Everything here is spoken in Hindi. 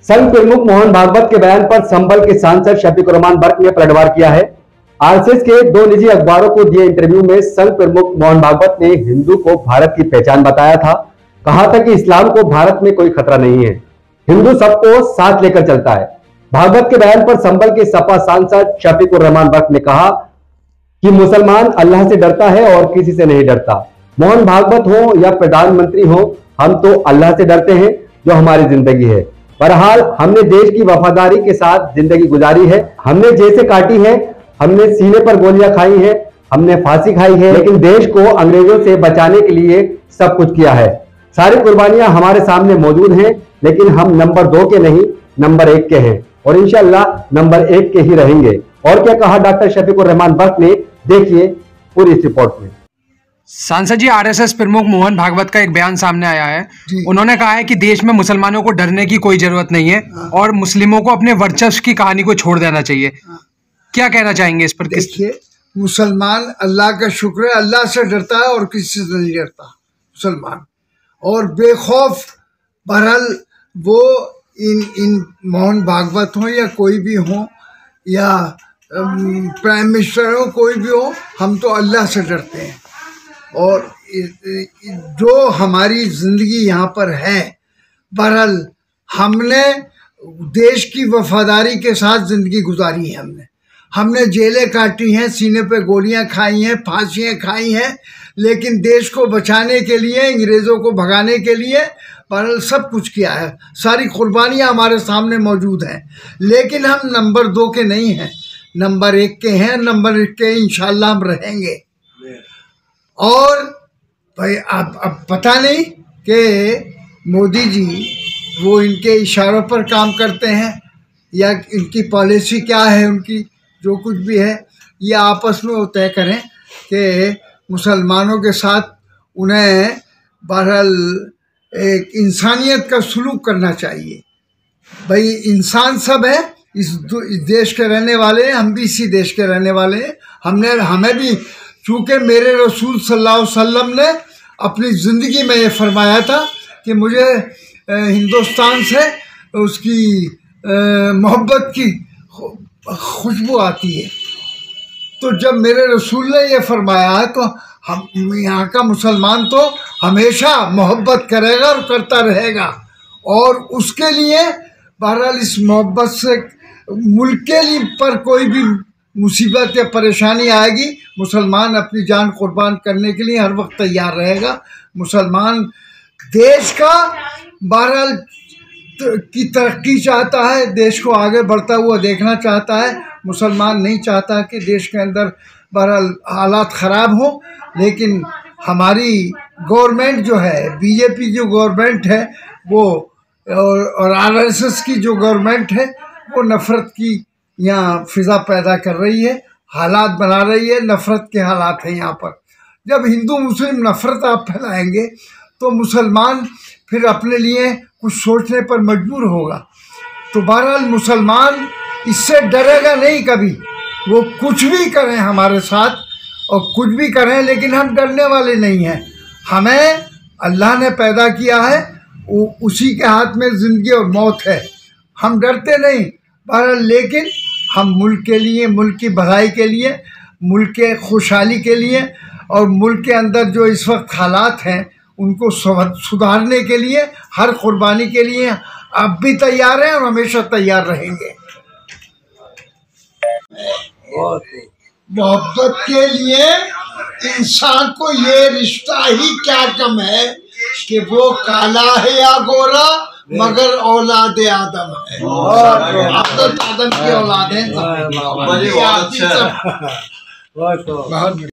संघ प्रमुख मोहन भागवत के बयान पर संभल के सांसद शफीक उर रहमान बर्क ने पलटवार किया है। आरएसएस के दो निजी अखबारों को दिए इंटरव्यू में संघ प्रमुख मोहन भागवत ने हिंदू को भारत की पहचान बताया था। कहा था कि इस्लाम को भारत में कोई खतरा नहीं है, हिंदू सबको साथ लेकर चलता है। भागवत के बयान पर संभल के सपा सांसद शफीक उर रहमान बर्क ने कहा कि मुसलमान अल्लाह से डरता है और किसी से नहीं डरता। मोहन भागवत हो या प्रधानमंत्री हो, हम तो अल्लाह से डरते हैं जो हमारी जिंदगी है। बहरहाल हमने देश की वफादारी के साथ जिंदगी गुजारी है, हमने जैसे काटी है, हमने सीने पर गोलियां खाई हैं, हमने फांसी खाई है, लेकिन देश को अंग्रेजों से बचाने के लिए सब कुछ किया है। सारी कुर्बानियां हमारे सामने मौजूद हैं, लेकिन हम नंबर 2 के नहीं नंबर 1 के हैं और इंशाअल्लाह नंबर 1 के ही रहेंगे। और क्या कहा डॉक्टर शफीक उर रहमान बर्क ने, देखिए पूरी इस रिपोर्ट में। सांसद जी, आरएसएस प्रमुख मोहन भागवत का एक बयान सामने आया है। उन्होंने कहा है कि देश में मुसलमानों को डरने की कोई जरूरत नहीं है और मुस्लिमों को अपने वर्चस्व की कहानी को छोड़ देना चाहिए। क्या कहना चाहेंगे इस पर? देखिए, मुसलमान अल्लाह का शुक्र है, अल्लाह से डरता है और किसी से नहीं डरता मुसलमान, और बेखौफ। बहरहाल वो इन मोहन भागवत हो या कोई भी हो या प्राइम मिनिस्टर हो, कोई भी हो, हम तो अल्लाह से डरते हैं। और जो हमारी ज़िंदगी यहाँ पर है, बहरहाल हमने देश की वफादारी के साथ ज़िंदगी गुजारी है। हमने जेलें काटी हैं, सीने पे गोलियां खाई हैं, फांसियाँ खाई हैं, लेकिन देश को बचाने के लिए, अंग्रेज़ों को भगाने के लिए बहरहाल सब कुछ किया है। सारी कुर्बानियाँ हमारे सामने मौजूद हैं, लेकिन हम नंबर 2 के नहीं हैं, नंबर 1 के हैं। नंबर 1 के इंशाल्लाह हम रहेंगे। और भाई अब पता नहीं कि मोदी जी वो इनके इशारों पर काम करते हैं या इनकी पॉलिसी क्या है, उनकी जो कुछ भी है, ये आपस में वो तय करें कि मुसलमानों के साथ उन्हें बहरहाल एक इंसानियत का सलूक करना चाहिए। भाई इंसान सब है, इस देश के रहने वाले हैं, हम भी इसी देश के रहने वाले हैं। हमें भी, चूँकि मेरे रसूल सल्लल्लाहु अलैहि वसल्लम ने अपनी ज़िंदगी में ये फरमाया था कि मुझे हिंदुस्तान से उसकी मोहब्बत की खुशबू आती है। तो जब मेरे रसूल ने ये फरमाया है, तो हम यहाँ का मुसलमान तो हमेशा मोहब्बत करेगा और करता रहेगा। और उसके लिए बहरहाल इस मोहब्बत से मुल्क के लिए पर कोई भी मुसीबत या परेशानी आएगी, मुसलमान अपनी जान कुर्बान करने के लिए हर वक्त तैयार रहेगा। मुसलमान देश का बहरहाल की तरक्की चाहता है, देश को आगे बढ़ता हुआ देखना चाहता है। मुसलमान नहीं चाहता कि देश के अंदर बहरहाल हालात ख़राब हो। लेकिन हमारी गवर्नमेंट जो है, बीजेपी जो गवर्नमेंट है वो, और आरएसएस की जो गवर्नमेंट है, वो नफ़रत की यहाँ फिज़ा पैदा कर रही है, हालात बना रही है। नफ़रत के हालात हैं यहाँ पर। जब हिंदू मुस्लिम नफ़रत आप फैलाएंगे तो मुसलमान फिर अपने लिए कुछ सोचने पर मजबूर होगा। तो बहरहाल मुसलमान इससे डरेगा नहीं कभी। वो कुछ भी करें हमारे साथ और कुछ भी करें, लेकिन हम डरने वाले नहीं हैं। हमें अल्लाह ने पैदा किया है, उसी के हाथ में ज़िंदगी और मौत है। हम डरते नहीं बहरहाल, लेकिन हम मुल्क के लिए, मुल्क की भलाई के लिए, मुल्क के खुशहाली के लिए और मुल्क के अंदर जो इस वक्त हालात हैं उनको सुधारने के लिए, हर कुर्बानी के लिए अब भी तैयार हैं और हमेशा तैयार रहेंगे। मोहब्बत के लिए इंसान को ये रिश्ता ही क्या कम है कि वो काला है या गोरा, मगर औलाद आदम है। आदम की औलाद है।